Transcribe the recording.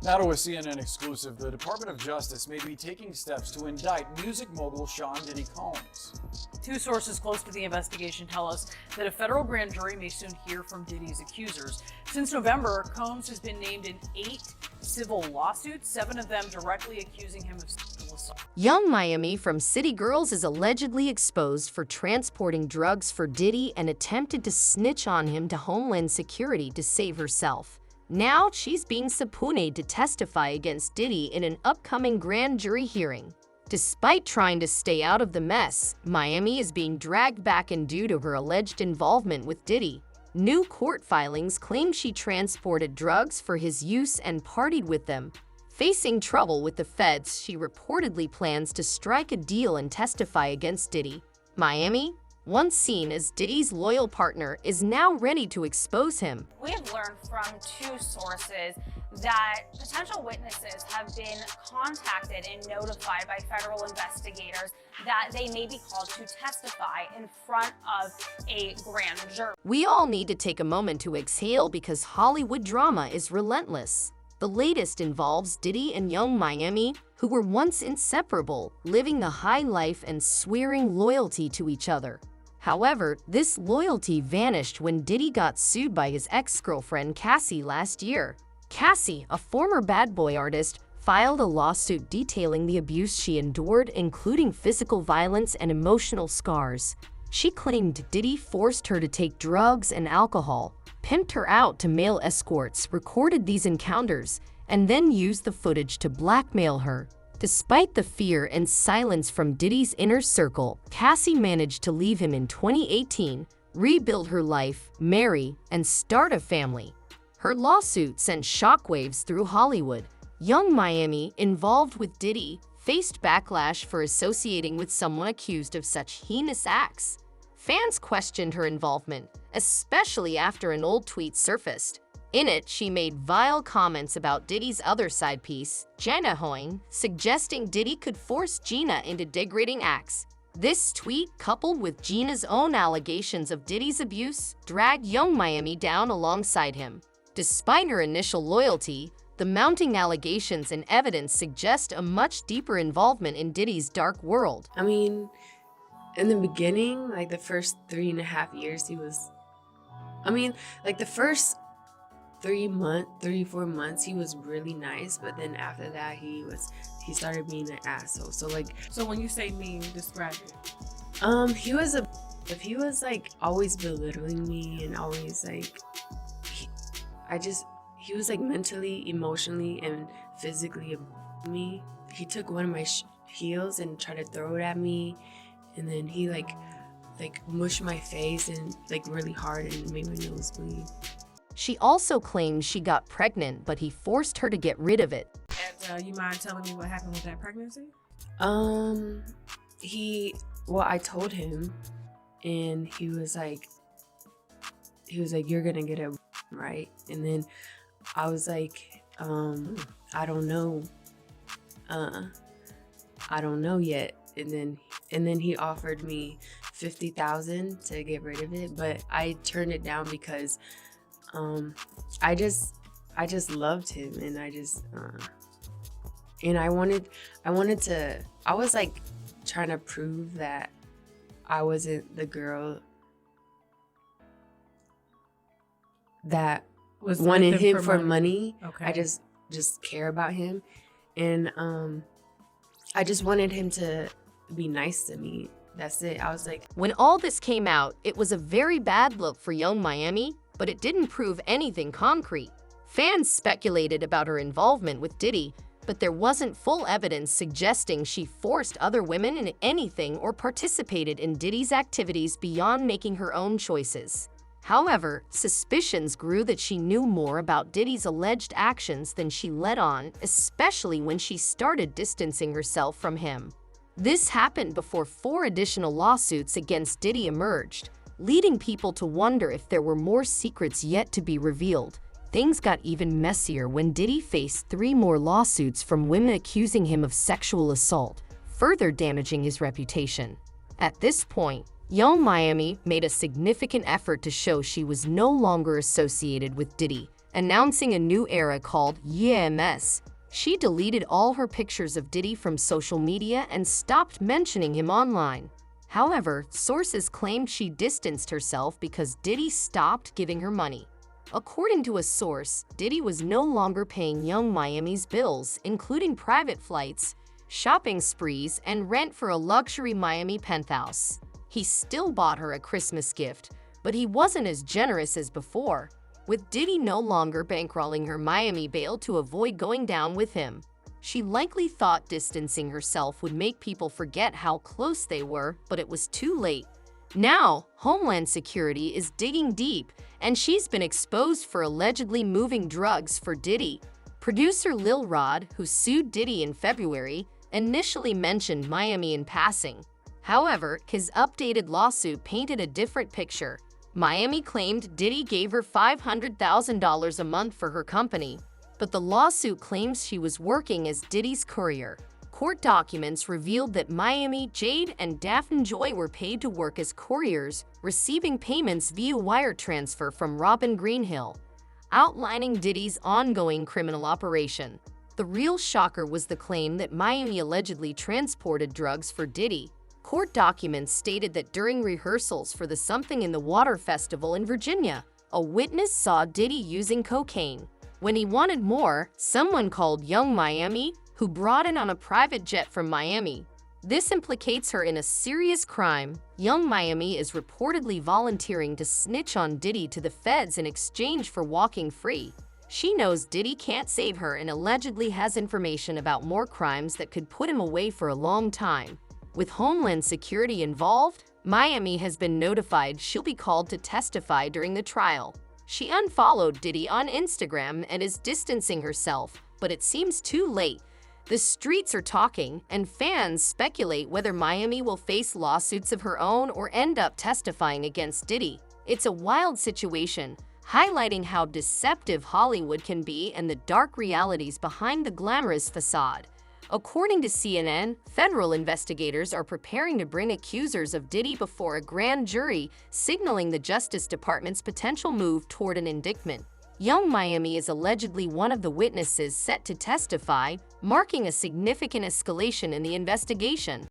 Now to a CNN exclusive, the Department of Justice may be taking steps to indict music mogul Sean Diddy Combs. Two sources close to the investigation tell us that a federal grand jury may soon hear from Diddy's accusers. Since November, Combs has been named in 8 civil lawsuits, 7 of them directly accusing him of sexual assault. Young Miami from City Girls is allegedly exposed for transporting drugs for Diddy and attempted to snitch on him to Homeland Security to save herself. Now she's being subpoenaed to testify against Diddy in an upcoming grand jury hearing. Despite trying to stay out of the mess, Miami is being dragged back in due to her alleged involvement with Diddy. New court filings claim she transported drugs for his use and partied with them. Facing trouble with the feds, she reportedly plans to strike a deal and testify against Diddy. Miami, once seen as Diddy's loyal partner, is now ready to expose him. We have learned from 2 sources that potential witnesses have been contacted and notified by federal investigators that they may be called to testify in front of a grand jury. We all need to take a moment to exhale because Hollywood drama is relentless. The latest involves Diddy and Young Miami, who were once inseparable, living the high life and swearing loyalty to each other. However, this loyalty vanished when Diddy got sued by his ex-girlfriend Cassie last year. Cassie, a former Bad Boy artist, filed a lawsuit detailing the abuse she endured, including physical violence and emotional scars. She claimed Diddy forced her to take drugs and alcohol, pimped her out to male escorts, recorded these encounters, and then used the footage to blackmail her. Despite the fear and silence from Diddy's inner circle, Cassie managed to leave him in 2018, rebuild her life, marry, and start a family. Her lawsuit sent shockwaves through Hollywood. Young Miami, involved with Diddy, faced backlash for associating with someone accused of such heinous acts. Fans questioned her involvement, especially after an old tweet surfaced. In it, she made vile comments about Diddy's other side piece, Jenna Hoying, suggesting Diddy could force Gina into degrading acts. This tweet, coupled with Gina's own allegations of Diddy's abuse, dragged Young Miami down alongside him. Despite her initial loyalty, the mounting allegations and evidence suggest a much deeper involvement in Diddy's dark world. I mean, in the beginning, like the first 3.5 years, the first 3-4 months, he was really nice, but then after that, he started being an asshole. So when you say mean, describe it. He was like always belittling me and always like, he was like mentally, emotionally, and physically abusing me. He took one of my heels and tried to throw it at me, and then he like mushed my face and like really hard and made my nose bleed. She also claimed she got pregnant, but he forced her to get rid of it. And you mind telling me what happened with that pregnancy? I told him, and he was like, you're gonna get it right. And then I was like, I don't know yet. And then he offered me $50,000 to get rid of it, but I turned it down because I just loved him, and I was like trying to prove that I wasn't the girl that wanted him for money. Okay. I just care about him, and I just wanted him to be nice to me. That's it. I was like, when all this came out, it was a very bad look for Young Miami, but it didn't prove anything concrete. Fans speculated about her involvement with Diddy, but there wasn't full evidence suggesting she forced other women into anything or participated in Diddy's activities beyond making her own choices. However, suspicions grew that she knew more about Diddy's alleged actions than she let on, especially when she started distancing herself from him. This happened before 4 additional lawsuits against Diddy emerged, leading people to wonder if there were more secrets yet to be revealed. Things got even messier when Diddy faced 3 more lawsuits from women accusing him of sexual assault, further damaging his reputation. At this point, Young Miami made a significant effort to show she was no longer associated with Diddy, announcing a new era called YMS. She deleted all her pictures of Diddy from social media and stopped mentioning him online. However, sources claimed she distanced herself because Diddy stopped giving her money. According to a source, Diddy was no longer paying Young Miami's bills, including private flights, shopping sprees, and rent for a luxury Miami penthouse. He still bought her a Christmas gift, but he wasn't as generous as before, with Diddy no longer bankrolling her Miami bail to avoid going down with him. She likely thought distancing herself would make people forget how close they were, but it was too late. Now, Homeland Security is digging deep, and she's been exposed for allegedly moving drugs for Diddy. Producer Lil Rod, who sued Diddy in February, initially mentioned Miami in passing. However, his updated lawsuit painted a different picture. Miami claimed Diddy gave her $500,000 a month for her company, but the lawsuit claims she was working as Diddy's courier. Court documents revealed that Miami, Jade, and Daphne Joy were paid to work as couriers, receiving payments via wire transfer from Robin Greenhill, outlining Diddy's ongoing criminal operation. The real shocker was the claim that Miami allegedly transported drugs for Diddy. Court documents stated that during rehearsals for the Something in the Water Festival in Virginia, a witness saw Diddy using cocaine. When he wanted more, someone called Young Miami, who brought in on a private jet from Miami. This implicates her in a serious crime. Young Miami is reportedly volunteering to snitch on Diddy to the feds in exchange for walking free. She knows Diddy can't save her and allegedly has information about more crimes that could put him away for a long time. With Homeland Security involved, Miami has been notified she'll be called to testify during the trial. She unfollowed Diddy on Instagram and is distancing herself, but it seems too late. The streets are talking, and fans speculate whether Miami will face lawsuits of her own or end up testifying against Diddy. It's a wild situation, highlighting how deceptive Hollywood can be and the dark realities behind the glamorous facade. According to CNN, federal investigators are preparing to bring accusers of Diddy before a grand jury, signaling the Justice Department's potential move toward an indictment. Young Miami is allegedly one of the witnesses set to testify, marking a significant escalation in the investigation.